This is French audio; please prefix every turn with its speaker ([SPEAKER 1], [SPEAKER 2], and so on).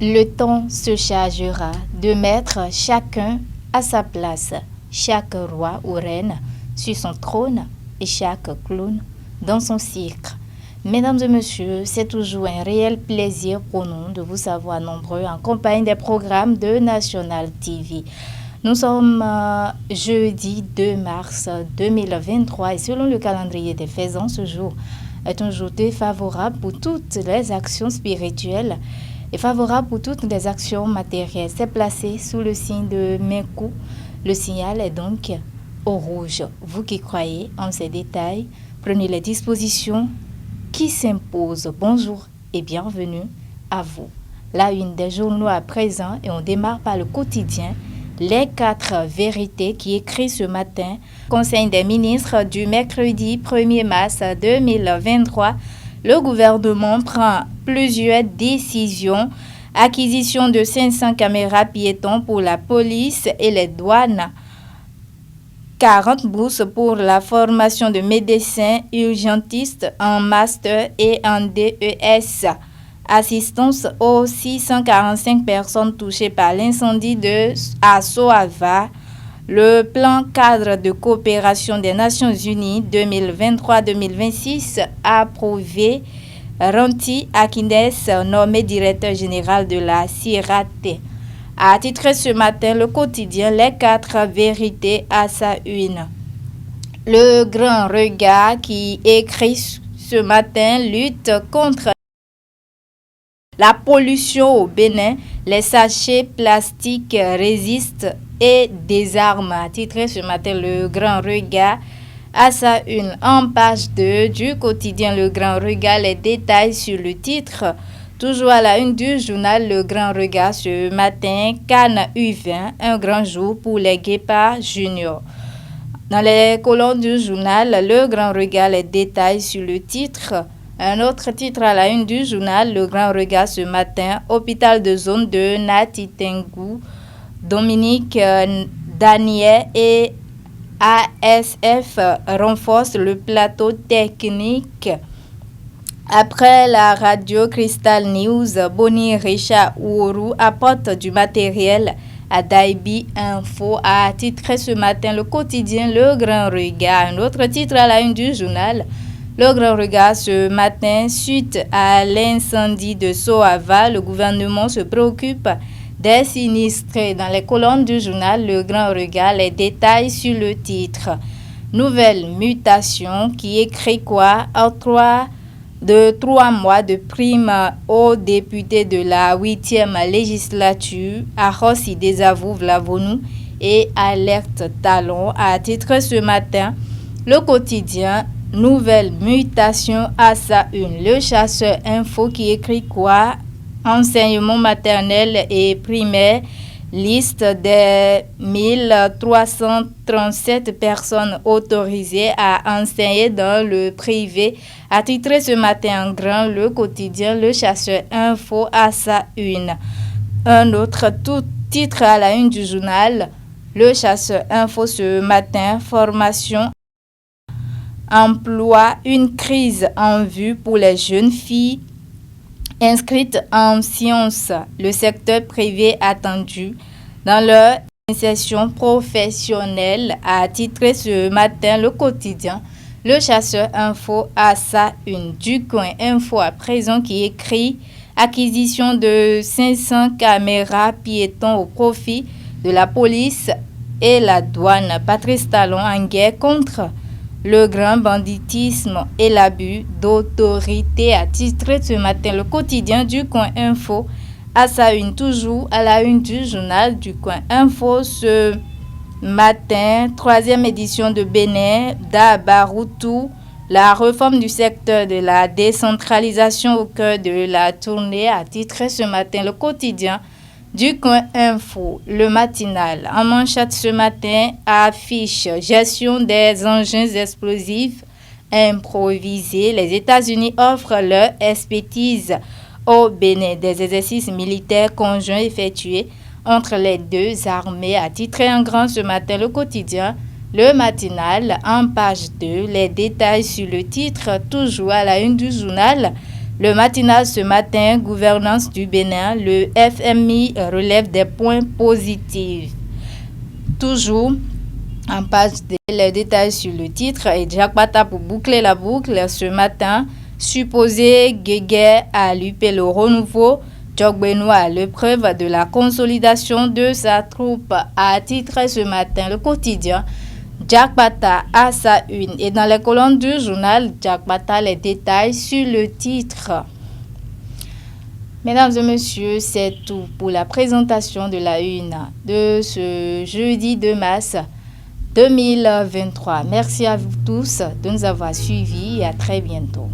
[SPEAKER 1] Le temps se chargera de mettre chacun à sa place, chaque roi ou reine sur son trône et chaque clown dans son cirque. Mesdames et messieurs, c'est toujours un réel plaisir pour nous de vous savoir nombreux en compagnie des programmes de National TV. Nous sommes jeudi 2 mars 2023 et selon le calendrier des faisans, ce jour est un jour défavorable pour toutes les actions spirituelles et favorable pour toutes les actions matérielles. C'est placé sous le signe de Menkou. Le signal est donc au rouge. Vous qui croyez en ces détails, prenez les dispositions qui s'imposent. Bonjour et bienvenue à vous. La une des journaux à présent et on démarre par le quotidien Les 4 vérités qui écrit ce matin. Conseil des ministres du mercredi 1er mars 2023. Le gouvernement prend plusieurs décisions. Acquisition de 500 caméras piétons pour la police et les douanes. 40 bourses pour la formation de médecins urgentistes en master et en DES. Assistance aux 645 personnes touchées par l'incendie à Soava. Le plan cadre de coopération des Nations Unies 2023-2026 approuvé. Ranti Akines, nommé directeur général de la CIRAT. A titré ce matin le quotidien Les 4 vérités à sa une. Le Grand Regard qui écrit ce matin lutte contre la pollution au Bénin. Les sachets plastiques résistent et désarment. A titré ce matin le Grand Regard à sa une. En page 2 du quotidien Le Grand Regard, les détails sur le titre. Toujours à la une du journal Le Grand Regard ce matin, Cannes U20, un grand jour pour les guépards juniors. Dans les colonnes du journal Le Grand Regard, les détails sur le titre. Un autre titre à la une du journal Le Grand Regard ce matin, hôpital de zone de Natitengu, Dominique Daniel et ASF renforce le plateau technique. Après la radio Crystal News, Bonnie Richard Ouourou apporte du matériel à Daibi Info, a titré ce matin le quotidien Le Grand Regard. Un autre titre à la une du journal Le Grand Regard ce matin, suite à l'incendie de Soava, le gouvernement se préoccupe des sinistrés. Dans les colonnes du journal Le Grand Regard, les détails sur le titre. Nouvelle mutation qui écrit quoi? Octroi de 3 mois de prime aux députés de la 8e législature. Arros y désavoue Vlavonou et alerte Talon. A titre ce matin le quotidien Nouvelle mutation à sa une. Le chasseur info qui écrit quoi? Enseignement maternel et primaire, liste des 1337 personnes autorisées à enseigner dans le privé. A titré ce matin en grand le quotidien Le Chasseur Info à sa une. Un autre tout titre à la une du journal Le Chasseur Info ce matin, formation, emploi, une crise en vue pour les jeunes filles inscrites en sciences, le secteur privé attendu dans leur insertion professionnelle, a titré ce matin le quotidien Le Chasseur Info à sa une. Du Coin Info à présent qui écrit acquisition de 500 caméras piétons au profit de la police et la douane. Patrice Talon en guerre contre le grand banditisme et l'abus d'autorité, a titré ce matin le quotidien Du Coin Info à sa une. Toujours à la une du journal Du Coin Info ce matin, 3e édition de Bénin d'Abaroutou, la réforme du secteur de la décentralisation au cœur de la tournée, a titré ce matin le quotidien Du Coin Info. Le matinal en manchette ce matin affiche gestion des engins explosifs improvisés. Les États-Unis offrent leur expertise au Bénin. Des exercices militaires conjoints effectués entre les deux armées, a titré en grand ce matin le quotidien Le Matinal. En page 2, les détails sur le titre, toujours à la une du journal Le matinal ce matin, gouvernance du Bénin, le FMI relève des points positifs. Toujours en page les détails sur le titre et Jack Pata pour boucler la boucle ce matin. Supposé Guégué à l'UP le renouveau, Djok Benoît l'épreuve de la consolidation de sa troupe à titre ce matin. Le quotidien Jack Pata a sa une et dans les colonnes du journal Jack Pata les détails sur le titre. Mesdames et messieurs, c'est tout pour la présentation de la une de ce jeudi 2 mars 2023. Merci à vous tous de nous avoir suivis et à très bientôt.